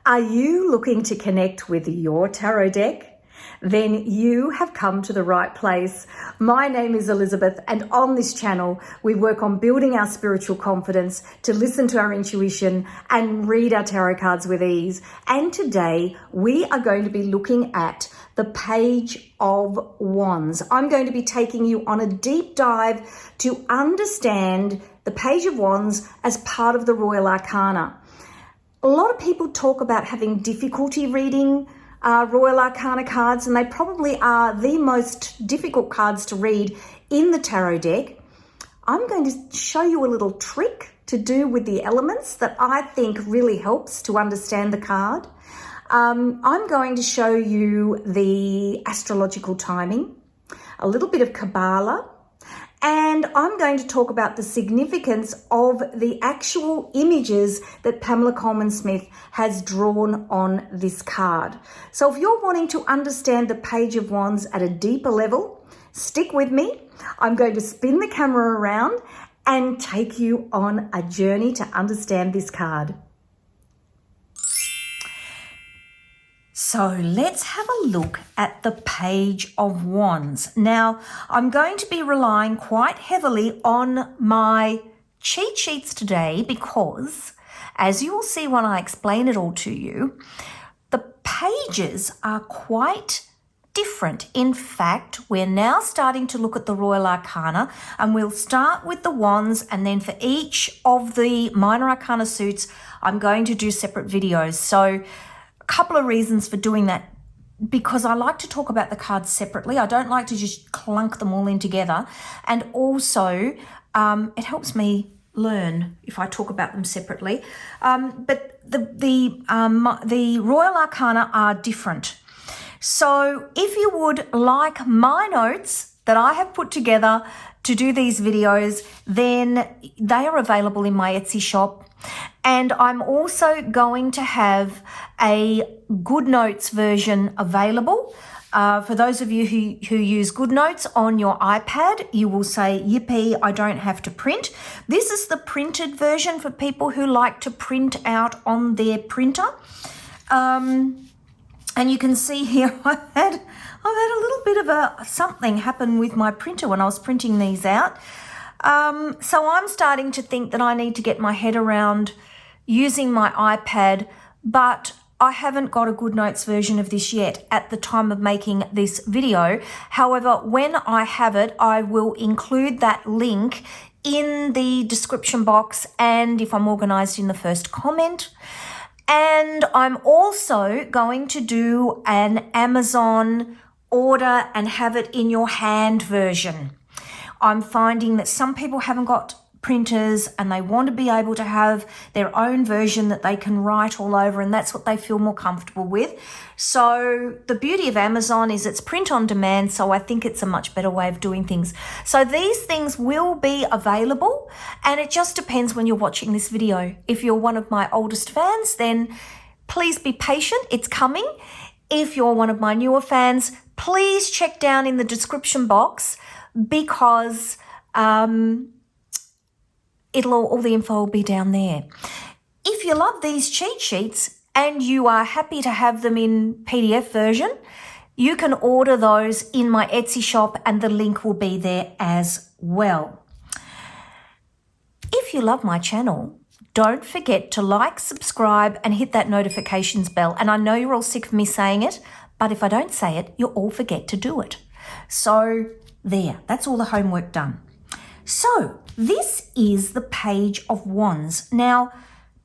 Are you looking to connect with your tarot deck? Then you have come to the right place. My name is Elizabeth, and on this channel, we work on building our spiritual confidence to listen to our intuition and read our tarot cards with ease. And today, we are going to be looking at the Page of Wands. I'm going to be taking you on a deep dive to understand the Page of Wands as part of the Royal Arcana. A lot of people talk about having difficulty reading Royal Arcana cards, and they probably are the most difficult cards to read in the tarot deck. I'm going to show you a little trick to do with the elements that I think really helps to understand the card. I'm going to show you the astrological timing, a little bit of Kabbalah, and I'm going to talk about the significance of the actual images that Pamela Coleman-Smith has drawn on this card. So if you're wanting to understand the Page of Wands at a deeper level, stick with me. I'm going to spin the camera around and take you on a journey to understand this card. So let's have a look at the Page of Wands. Now, I'm going to be relying quite heavily on my cheat sheets today because, as you will see when I explain it all to you, the pages are quite different. In fact, we're now starting to look at the Royal Arcana, and we'll start with the Wands, and then for each of the Minor Arcana suits, I'm going to do separate videos. So couple of reasons for doing that, because I like to talk about the cards separately. I don't like to just clunk them all in together, and also it helps me learn if I talk about them separately. But the Royal Arcana are different. So if you would like my notes that I have put together to do these videos, then they are available in my Etsy shop. And I'm also going to have a GoodNotes version available. For those of you who use GoodNotes on your iPad, you will say, yippee, I don't have to print. This is the printed version for people who like to print out on their printer. And you can see here, I've had a little bit of something happen with my printer when I was printing these out. So I'm starting to think that I need to get my head around using my iPad, but I haven't got a GoodNotes version of this yet at the time of making this video. However, when I have it, I will include that link in the description box, and if I'm organized, in the first comment. And I'm also going to do an Amazon order and have it in your hand version. I'm finding that some people haven't got printers and they want to be able to have their own version that they can write all over, and that's what they feel more comfortable with. So the beauty of Amazon is it's print on demand, so I think it's a much better way of doing things. So these things will be available, and it just depends when you're watching this video. If you're one of my oldest fans, then please be patient, it's coming. If you're one of my newer fans, please check down in the description box, because all the info will be down there. If you love these cheat sheets and you are happy to have them in PDF version, you can order those in my Etsy shop, and the link will be there as well. If you love my channel, don't forget to like, subscribe, and hit that notifications bell. And I know you're all sick of me saying it, but if I don't say it, you'll all forget to do it. So there, that's all the homework done. So this is the Page of Wands. Now,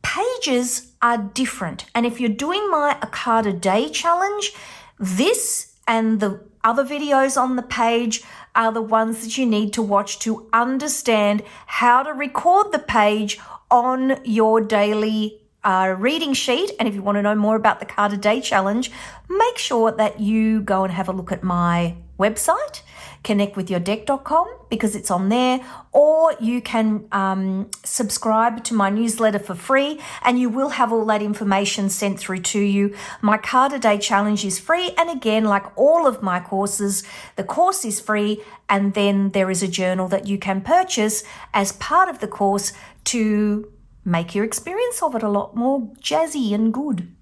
pages are different. And if you're doing my A Card a Day challenge, this and the other videos on the page are the ones that you need to watch to understand how to record the page on your daily reading sheet. And if you want to know more about the Card a Day challenge, make sure that you go and have a look at my website, connectwithyourdeck.com, because it's on there, or you can subscribe to my newsletter for free, and you will have all that information sent through to you. My Card a Day challenge is free, and again, like all of my courses, the course is free, and then there is a journal that you can purchase as part of the course to make your experience of it a lot more jazzy and good.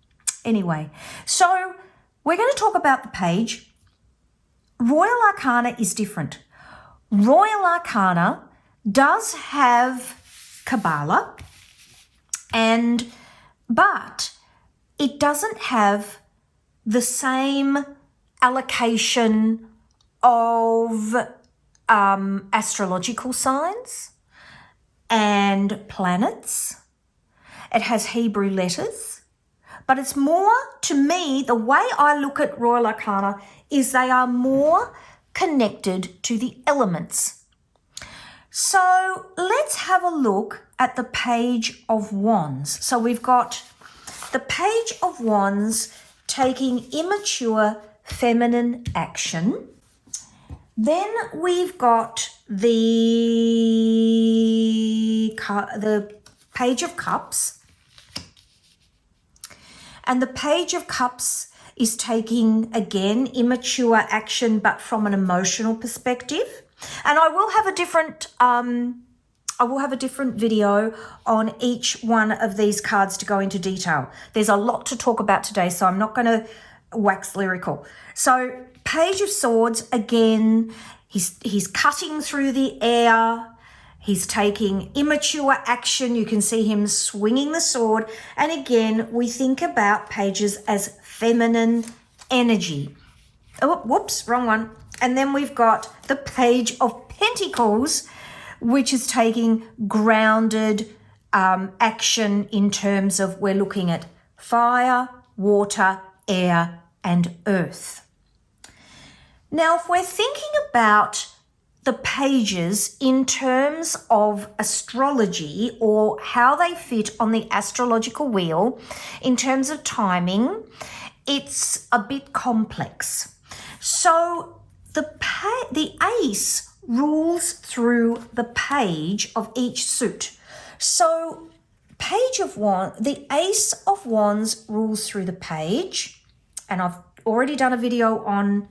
Anyway, so we're going to talk about the page. Royal Arcana is different. Royal Arcana does have Kabbalah, but it doesn't have the same allocation of astrological signs and planets. It has Hebrew letters, but it's more, to me, the way I look at Royal Arcana is they are more connected to the elements. So let's have a look at the Page of Wands. So we've got the Page of Wands taking immature feminine action. Then we've got the Page of Cups. And the Page of Cups is taking, again, immature action, but from an emotional perspective. And I will have a different video on each one of these cards to go into detail. There's a lot to talk about today, so I'm not going to wax lyrical. So Page of Swords, again, he's cutting through the air. He's taking immature action. You can see him swinging the sword. And again, we think about pages as feminine energy. Oh, whoops, wrong one. And then we've got the Page of Pentacles, which is taking grounded action in terms of we're looking at fire, water, air, and earth. Now, if we're thinking about the pages in terms of astrology or how they fit on the astrological wheel, in terms of timing, it's a bit complex. So the ace rules through the page of each suit. So Page of Wands, the Ace of Wands rules through the page, and I've already done a video on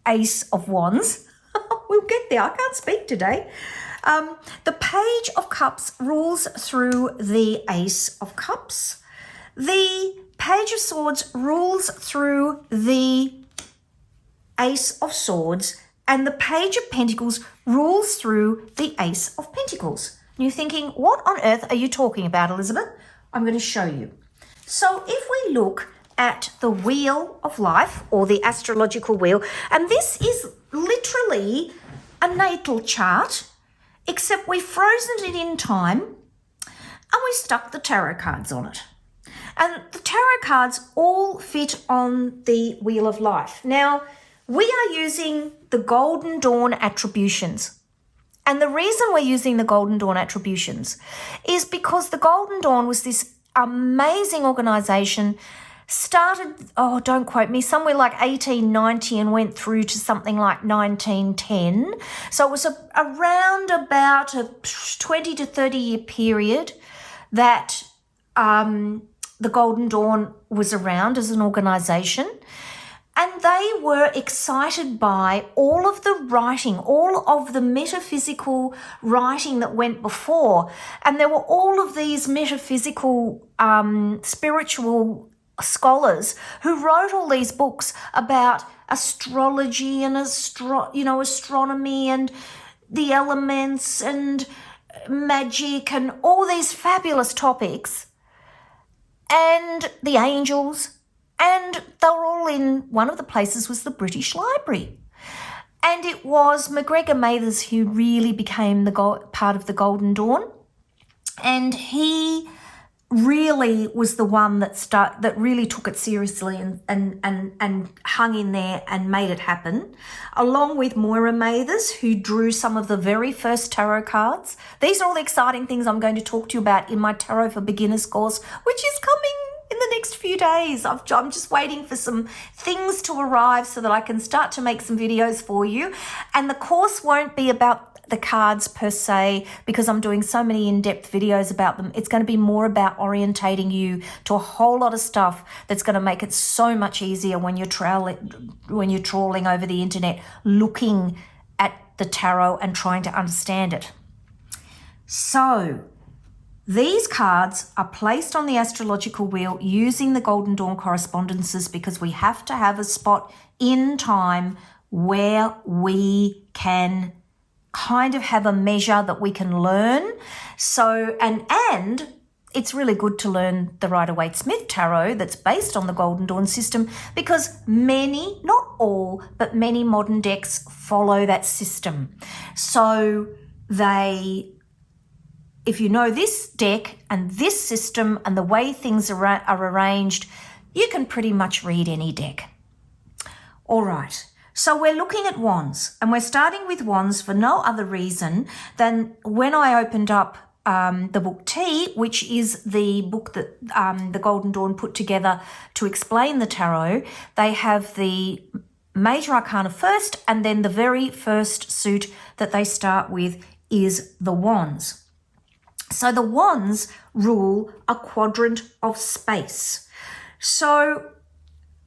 Ace of Wands. We'll get there. I can't speak today. The Page of Cups rules through the Ace of Cups. The Page of Swords rules through the Ace of Swords, and the Page of Pentacles rules through the Ace of Pentacles. And you're thinking, what on earth are you talking about, Elizabeth? I'm going to show you. So if we look at the Wheel of Life, or the astrological wheel, and this is literally a natal chart, except we've frozen it in time and we stuck the tarot cards on it. And the tarot cards all fit on the Wheel of Life. Now, we are using the Golden Dawn attributions. And the reason we're using the Golden Dawn attributions is because the Golden Dawn was this amazing organisation, started, oh, don't quote me, somewhere like 1890 and went through to something like 1910. So it was around about a 20 to 30 year period that the Golden Dawn was around as an organisation. And they were excited by all of the writing, all of the metaphysical writing that went before. And there were all of these metaphysical, spiritual scholars who wrote all these books about astrology and astronomy and the elements and magic and all these fabulous topics, and the angels. And they were all in, one of the places was the British Library. And it was MacGregor Mathers who really became part of the Golden Dawn. And he really was the one that really took it seriously and hung in there and made it happen, along with Moira Mathers, who drew some of the very first tarot cards. These are all the exciting things I'm going to talk to you about in my Tarot for Beginners course, which is coming in the next few days. I'm just waiting for some things to arrive so that I can start to make some videos for you. And the course won't be about the cards per se, because I'm doing so many in-depth videos about them. It's going to be more about orientating you to a whole lot of stuff that's going to make it so much easier when you're trawling over the internet, looking at the tarot and trying to understand it. So These cards are placed on the astrological wheel using the Golden Dawn correspondences because we have to have a spot in time where we can kind of have a measure that we can learn. So, and it's really good to learn the Rider-Waite-Smith tarot that's based on the Golden Dawn system because many, not all, but many modern decks follow that system. So if you know this deck and this system and the way things are arranged, you can pretty much read any deck. All right. So we're looking at wands, and we're starting with wands for no other reason than when I opened up the book T, which is the book that the Golden Dawn put together to explain the tarot. They have the major arcana first, and then the very first suit that they start with is the wands. So the wands rule a quadrant of space. So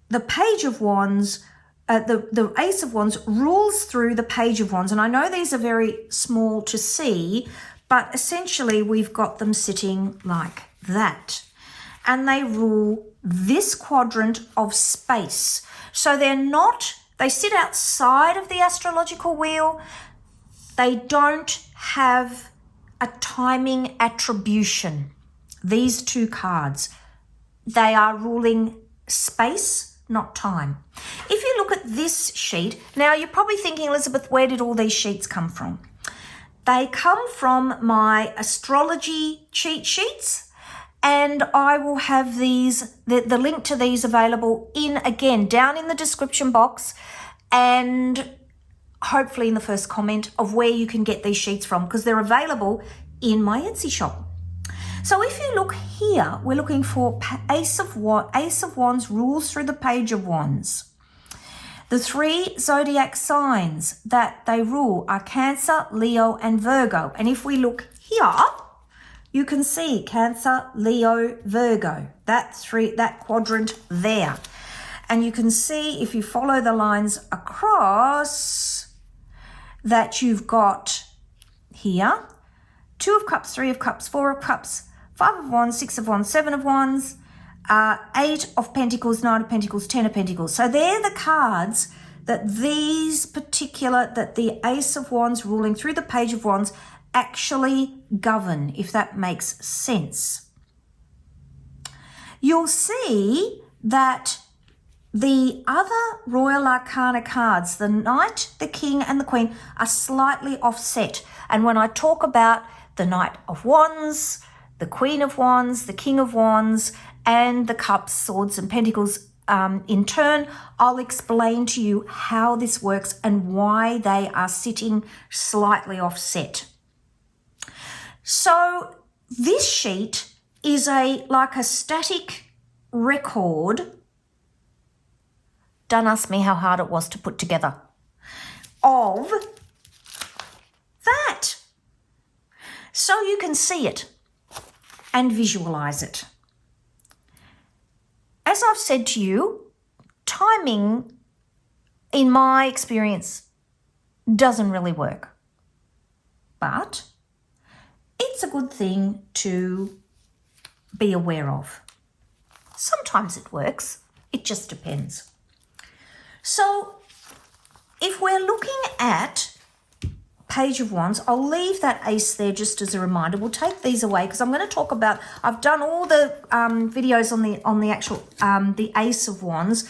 the page of wands, the Ace of Wands rules through the Page of Wands. And I know these are very small to see, but essentially we've got them sitting like that. And they rule this quadrant of space. So they sit outside of the astrological wheel. They don't have a timing attribution. These two cards, they are ruling space, not time. If you look at this sheet, now you're probably thinking, Elizabeth, where did all these sheets come from? They come from my astrology cheat sheets, and I will have these, the link to these available down in the description box, and hopefully in the first comment of where you can get these sheets from, because they're available in my Etsy shop. So if you look here, we're looking for Ace of Wands rules through the Page of Wands. The three zodiac signs that they rule are Cancer, Leo, and Virgo. And if we look here, you can see Cancer, Leo, Virgo, that quadrant there. And you can see if you follow the lines across that you've got here 2 of Cups, 3 of Cups, 4 of Cups, 5 of Wands, 6 of Wands, 7 of Wands, 8 of Pentacles, 9 of Pentacles, 10 of Pentacles. So they're the cards that the Ace of Wands ruling through the Page of Wands actually govern, if that makes sense. You'll see that the other Royal Arcana cards, the Knight, the King, and the Queen, are slightly offset. And when I talk about the Knight of Wands, the Queen of Wands, the King of Wands, and the Cups, Swords, and Pentacles in turn, I'll explain to you how this works and why they are sitting slightly offset. So this sheet is like a static record. Don't ask me how hard it was to put together. Of that. So you can see it and visualize it. As I've said to you, timing, in my experience, doesn't really work. But it's a good thing to be aware of. Sometimes it works. It just depends. So if we're looking at Page of Wands, I'll leave that ace there just as a reminder. We'll take these away because I'm going to talk about, I've done all the videos on the actual, the Ace of Wands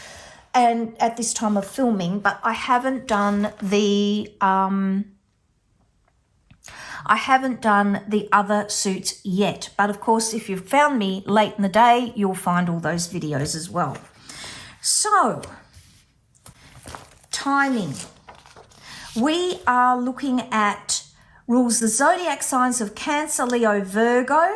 and at this time of filming, but I haven't done the other suits yet. But of course, if you've found me late in the day, you'll find all those videos as well. So, timing. We are looking at rules the zodiac signs of Cancer, Leo, Virgo,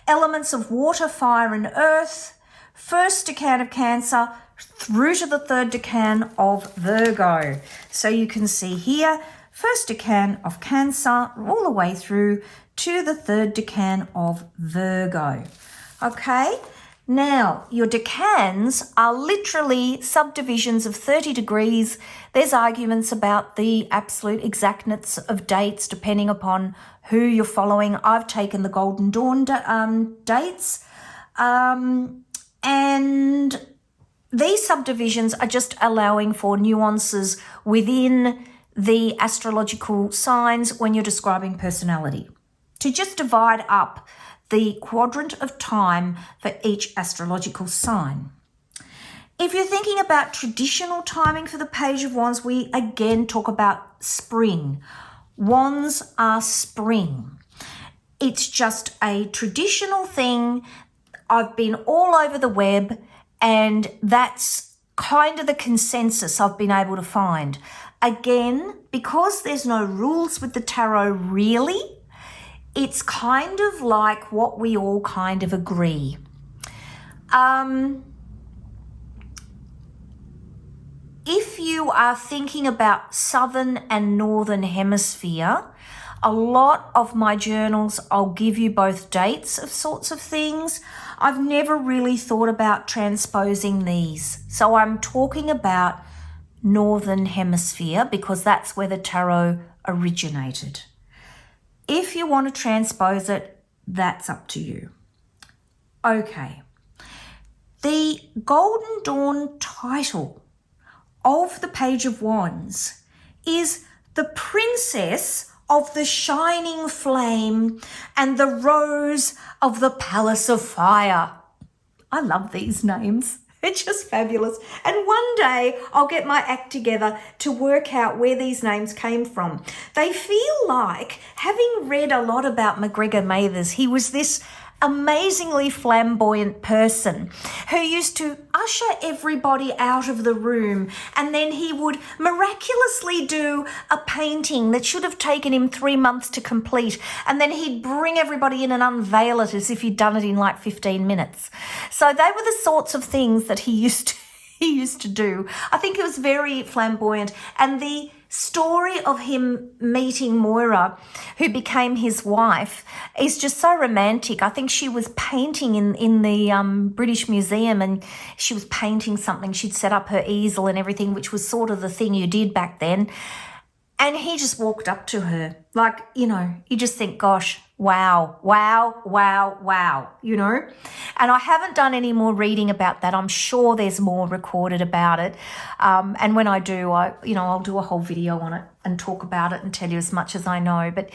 elements of water, fire, and earth, first decan of Cancer through to the third decan of Virgo. So you can see here, first decan of Cancer all the way through to the third decan of Virgo. Okay, Now, your decans are literally subdivisions of 30 degrees. There's arguments about the absolute exactness of dates depending upon who you're following. I've taken the Golden Dawn dates. And these subdivisions are just allowing for nuances within the astrological signs when you're describing personality, to just divide up the quadrant of time for each astrological sign. If you're thinking about traditional timing for the Page of Wands, we again talk about spring. Wands are spring. It's just a traditional thing. I've been all over the web, and that's kind of the consensus I've been able to find. Again, because there's no rules with the tarot really, it's kind of like what we all kind of agree. If you are thinking about southern and northern hemisphere, a lot of my journals, I'll give you both dates of sorts of things. I've never really thought about transposing these. So I'm talking about northern hemisphere because that's where the tarot originated. If you want to transpose it, that's up to you. Okay. The Golden Dawn title of the Page of Wands is the Princess of the Shining Flame and the Rose of the Palace of Fire. I love these names. It's just fabulous. And one day I'll get my act together to work out where these names came from. They feel like, having read a lot about McGregor Mathers, he was this amazingly flamboyant person who used to usher everybody out of the room, and then he would miraculously do a painting that should have taken him 3 months to complete, and then he'd bring everybody in and unveil it as if he'd done it in like 15 minutes. So they were the sorts of things that he used to do. I think it was very flamboyant, and the story of him meeting Moira, who became his wife, is just so romantic. I think she was painting in the British Museum, and she was painting something. She'd set up her easel and everything, which was sort of the thing you did back then. And he just walked up to her. Like, you know, you just think, gosh, wow, wow, wow, wow, you know. And I haven't done any more reading about that. I'm sure there's more recorded about it. And when I do, I'll do a whole video on it and talk about it and tell you as much as I know. But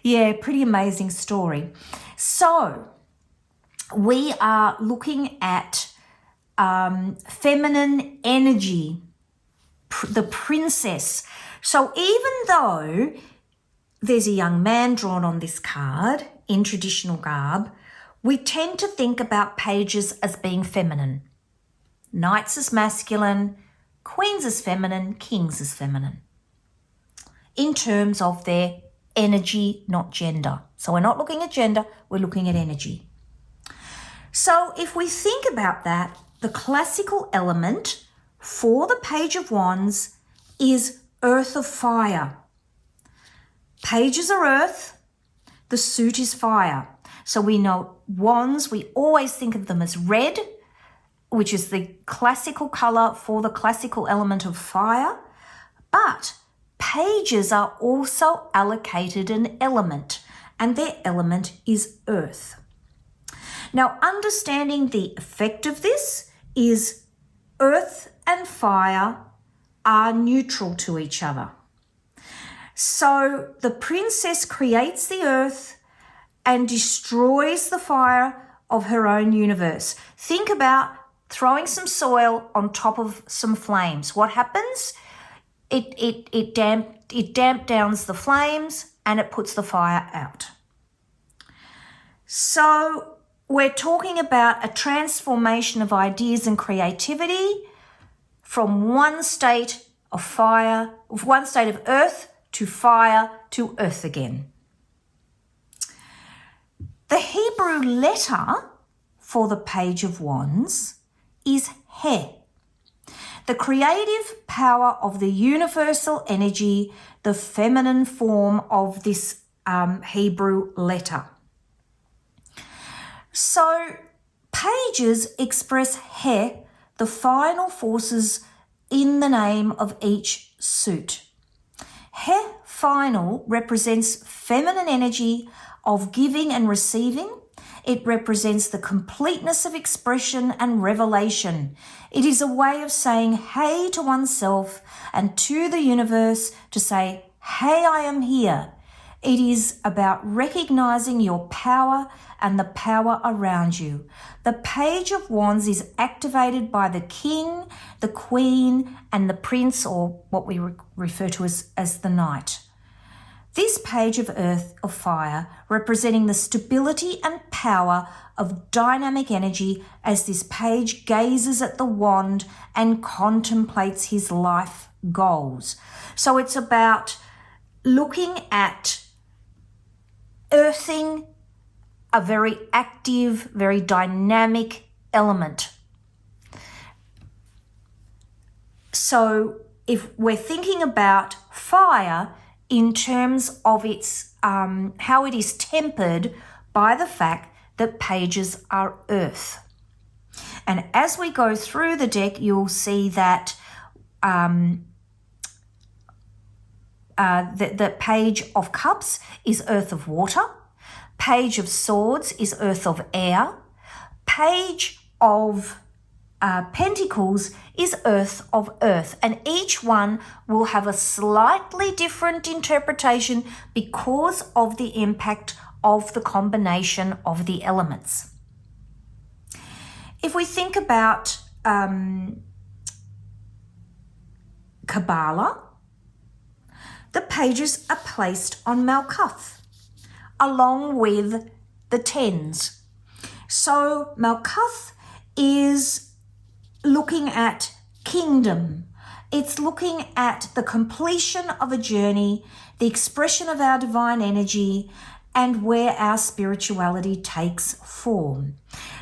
yeah, pretty amazing story. So we are looking at feminine energy, the princess. So even though there's a young man drawn on this card in traditional garb, we tend to think about pages as being feminine. Knights as masculine, queens as feminine, kings as feminine, in terms of their energy, not gender. So we're not looking at gender, we're looking at energy. So if we think about that, the classical element for the Page of Wands is Earth of Fire. Pages are earth, the suit is fire. So we know wands, we always think of them as red, which is the classical colour for the classical element of fire. But pages are also allocated an element, and their element is earth. Now, understanding the effect of this is earth and fire are neutral to each other. So the princess creates the earth and destroys the fire of her own universe. Think about throwing some soil on top of some flames. What happens? It damp downs the flames and it puts the fire out. So we're talking about a transformation of ideas and creativity from one state of fire, one state of earth to fire to earth again. The Hebrew letter for the Page of Wands is He. The creative power of the universal energy, the feminine form of this Hebrew letter. So pages express He, the final forces in the name of each suit. He final represents feminine energy of giving and receiving. It represents the completeness of expression and revelation. It is a way of saying hey to oneself and to the universe, to say, hey, I am here. It is about recognizing your power and the power around you. The Page of Wands is activated by the king, the queen, and the prince, or what we refer to as the knight. This page of earth, of fire, representing the stability and power of dynamic energy as this page gazes at the wand and contemplates his life goals. So it's about looking at earthing, a very active, very dynamic element. So if we're thinking about fire in terms of its how it is tempered by the fact that pages are earth. And as we go through the deck, you'll see that the Page of Cups is earth of water. Page of Swords is earth of air. Page of Pentacles is earth of earth. And each one will have a slightly different interpretation because of the impact of the combination of the elements. If we think about Kabbalah, the pages are placed on Malkuth along with the tens. So Malkuth is looking at kingdom. It's looking at the completion of a journey, the expression of our divine energy, and where our spirituality takes form.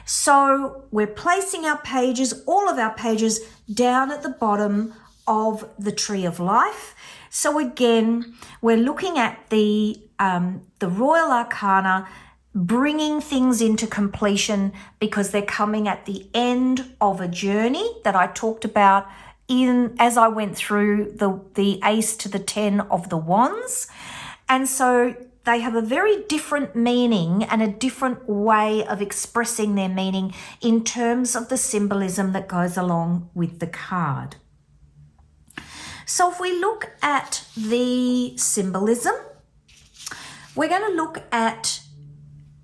So we're placing our pages, all of our pages, down at the bottom of the Tree of Life. So again, we're looking at the Royal Arcana, bringing things into completion because they're coming at the end of a journey that I talked about as I went through the Ace to the 10 of the Wands. And so they have a very different meaning and a different way of expressing their meaning in terms of the symbolism that goes along with the card. So if we look at the symbolism, we're going to look at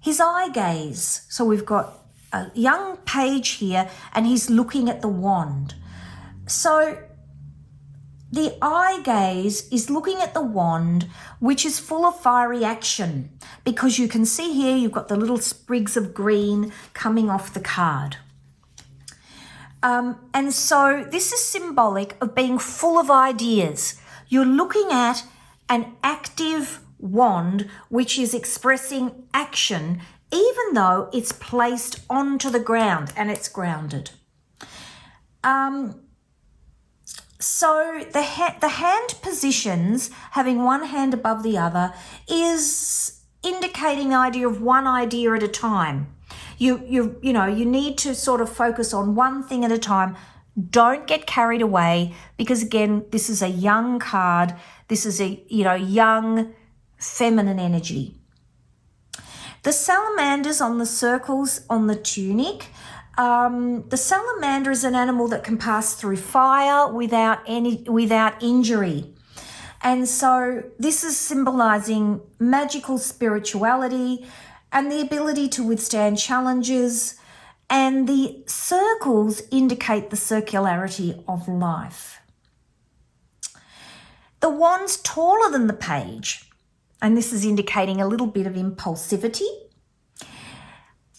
his eye gaze. So we've got a young page here and he's looking at the wand. So the eye gaze is looking at the wand, which is full of fiery action, because you can see here you've got the little sprigs of green coming off the card. And so this is symbolic of being full of ideas. You're looking at an active wand which is expressing action, even though it's placed onto the ground and it's grounded. So the hand positions, having one hand above the other, is indicating the idea of one idea at a time. You need to sort of focus on one thing at a time. Don't get carried away, because again, this is a young card. This is a young feminine energy. The salamanders on the circles on the tunic. The salamander is an animal that can pass through fire without injury. And so this is symbolizing magical spirituality and the ability to withstand challenges. And the circles indicate the circularity of life. The wand's taller than the page, and this is indicating a little bit of impulsivity.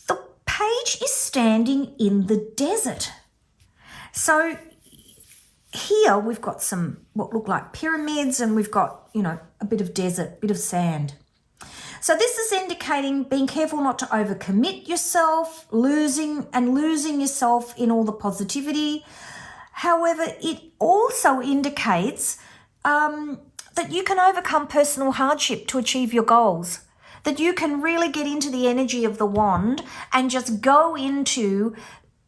The page is standing in the desert. So here we've got some what look like pyramids, and we've got, a bit of desert, bit of sand. So this is indicating being careful not to overcommit yourself, losing yourself in all the positivity. However, it also indicates that you can overcome personal hardship to achieve your goals, that you can really get into the energy of the wand and just go into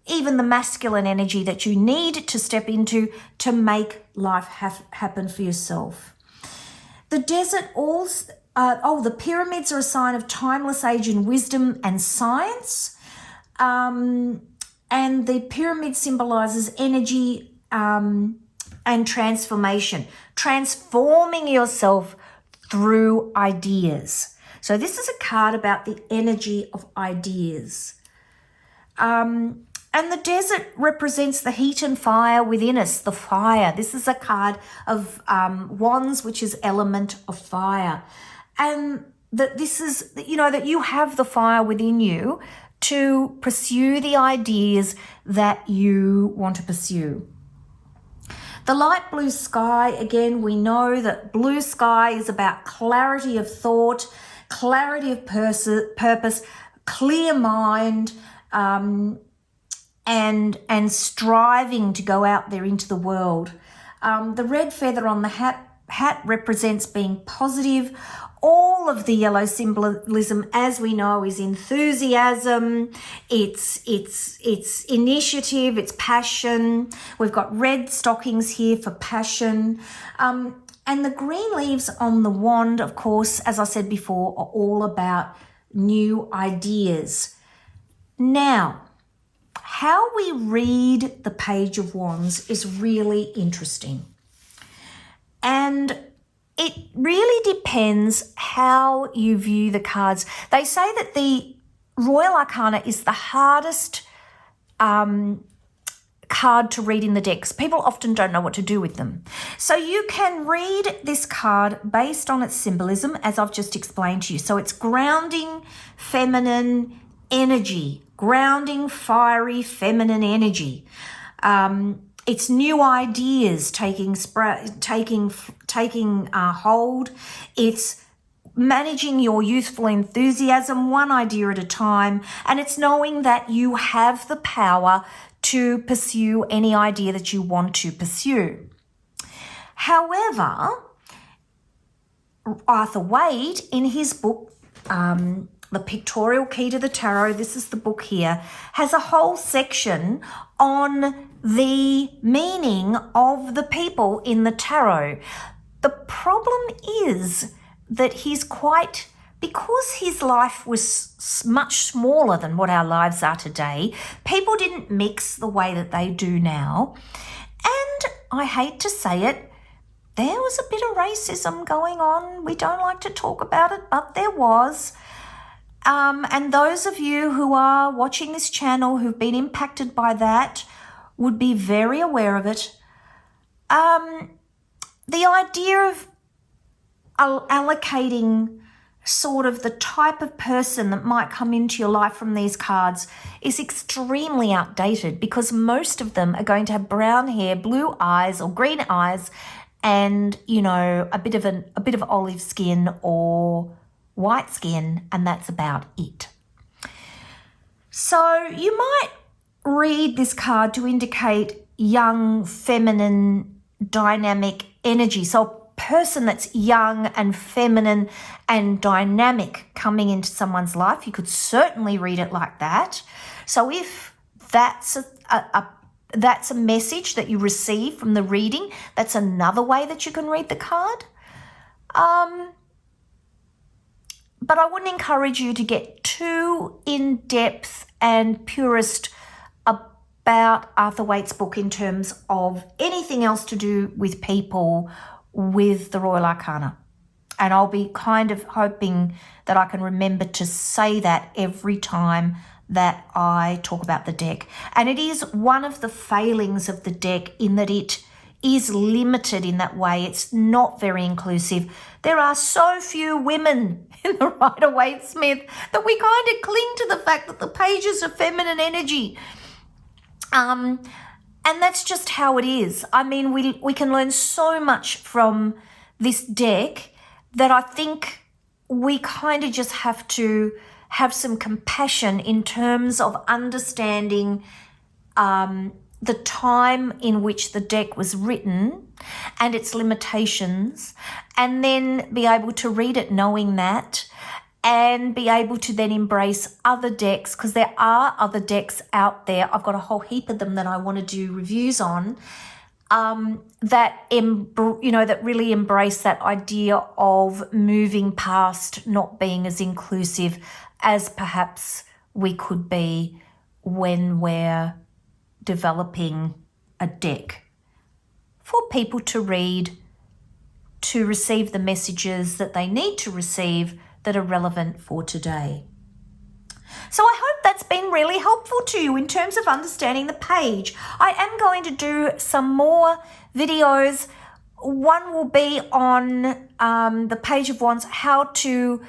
even the masculine energy that you need to step into to make life happen for yourself. The desert also, the pyramids are a sign of timeless age and wisdom and science. And the pyramid symbolizes energy and transformation, transforming yourself through ideas. So this is a card about the energy of ideas. And the desert represents the heat and fire within us, the fire. This is a card of wands, which is element of fire. And that this is, that you have the fire within you to pursue the ideas that you want to pursue. The light blue sky, again, we know that blue sky is about clarity of thought, clarity of purpose, clear mind, and striving to go out there into the world. The red feather on the hat represents being positive. All of the yellow symbolism, as we know, is enthusiasm, it's initiative, it's passion. We've got red stockings here for passion. And the green leaves on the wand, of course, as I said before, are all about new ideas. Now, how we read the Page of Wands is really interesting. And it really depends how you view the cards. They say that the Royal Arcana is the hardest card to read in the decks. People often don't know what to do with them. So you can read this card based on its symbolism, as I've just explained to you. So it's grounding feminine energy, grounding fiery feminine energy. It's new ideas taking hold. It's managing your youthful enthusiasm one idea at a time, and it's knowing that you have the power to pursue any idea that you want to pursue. However, Arthur Waite, in his book, The Pictorial Key to the Tarot, this is the book here, has a whole section on the meaning of the people in the tarot. The problem is that because his life was much smaller than what our lives are today, people didn't mix the way that they do now. And I hate to say it, there was a bit of racism going on. We don't like to talk about it, but there was. And those of you who are watching this channel who've been impacted by that would be very aware of it. The idea of allocating sort of the type of person that might come into your life from these cards is extremely outdated, because most of them are going to have brown hair, blue eyes or green eyes, and a bit of olive skin or white skin, and that's about it. So you might read this card to indicate young, feminine, dynamic energy. So a person that's young and feminine and dynamic coming into someone's life, you could certainly read it like that. So if that's a message that you receive from the reading, that's another way that you can read the card. But I wouldn't encourage you to get too in-depth and purist about Arthur Waite's book in terms of anything else to do with people with the Royal Arcana. And I'll be kind of hoping that I can remember to say that every time that I talk about the deck. And it is one of the failings of the deck in that it is limited in that way. It's not very inclusive. There are so few women in the Rider-Waite Smith that we kind of cling to the fact that the pages are feminine energy. And that's just how it is. I mean, we can learn so much from this deck that I think we kind of just have to have some compassion in terms of understanding the time in which the deck was written and its limitations, and then be able to read it knowing that, and be able to then embrace other decks, because there are other decks out there. I've got a whole heap of them that I want to do reviews on, that really embrace that idea of moving past not being as inclusive as perhaps we could be when we're developing a deck for people to read, to receive the messages that they need to receive that are relevant for today. So I hope that's been really helpful to you in terms of understanding the page. I am going to do some more videos. One will be on the Page of Wands, how to,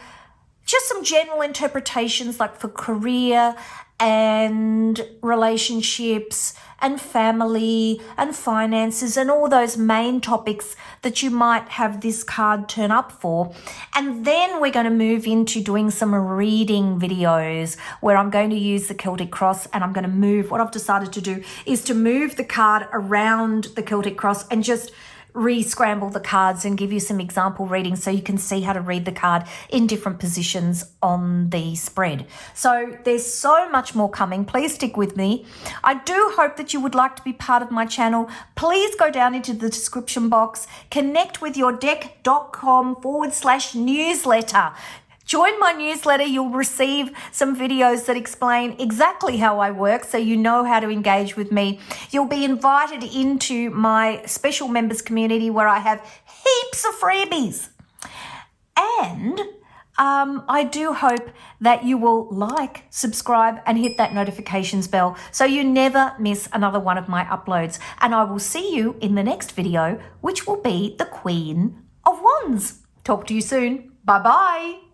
just some general interpretations like for career and relationships and family and finances and all those main topics that you might have this card turn up for. And then we're going to move into doing some reading videos where I'm going to use the Celtic Cross, and I'm going to move, what I've decided to do is to move the card around the Celtic Cross and just re-scramble the cards and give you some example readings so you can see how to read the card in different positions on the spread. So there's so much more coming. Please stick with me. I do hope that you would like to be part of my channel. Please go down into the description box, connectwithyourdeck.com/newsletter. Join my newsletter. You'll receive some videos that explain exactly how I work so you know how to engage with me. You'll be invited into my special members community where I have heaps of freebies. And I do hope that you will like, subscribe, and hit that notifications bell so you never miss another one of my uploads. And I will see you in the next video, which will be the Queen of Wands. Talk to you soon. Bye-bye.